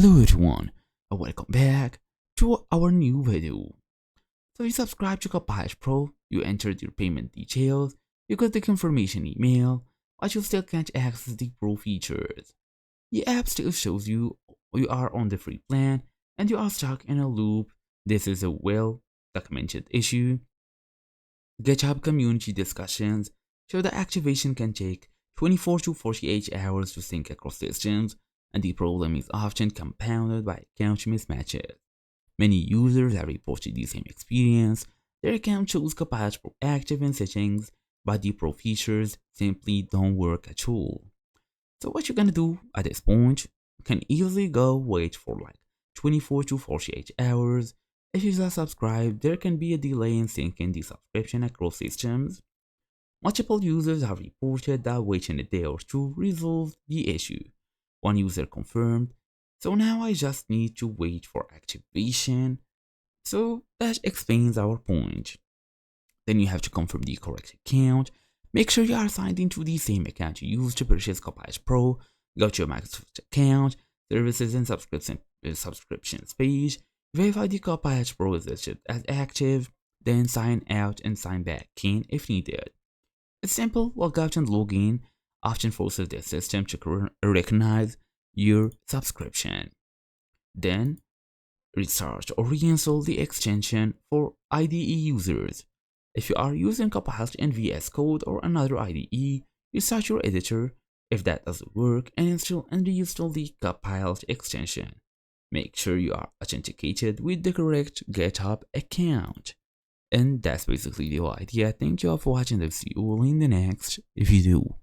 Hello everyone, and welcome back to our new video. So you subscribe to Copilot Pro, you entered your payment details, you got the confirmation email, but you still can't access the Pro features. The app still shows you are on the free plan and you are stuck in a loop. This is a well documented issue. GitHub community discussions show that activation can take 24 to 48 hours to sync across systems, and the problem is often compounded by account mismatches. Many users have reported the same experience. Their account shows Copilot Pro active in settings, but the Pro features simply don't work at all. So what you're gonna do at this point, you can easily go wait for like 24 to 48 hours. If you just subscribe, there can be a delay in syncing the subscription across systems. Multiple users have reported that waiting a day or two resolved the issue. One user confirmed, so now I just need to wait for activation. So that explains our point. Then you have to confirm the correct account. Make sure you are signed into the same account you used to purchase Copilot Pro. Go to your Microsoft account, services and subscriptions page. Verify the Copilot Pro is listed as active. Then sign out and sign back in if needed. It's simple. Log out and log in often forces the system to recognize your subscription. Then restart or reinstall the extension for IDE users. If you are using Copilot in VS Code or another IDE, you start your editor. If that doesn't work, and install and reinstall the Copilot extension. Make sure you are authenticated with the correct GitHub account. And that's basically the whole idea. Thank you all for watching. I'll see you all in the next video.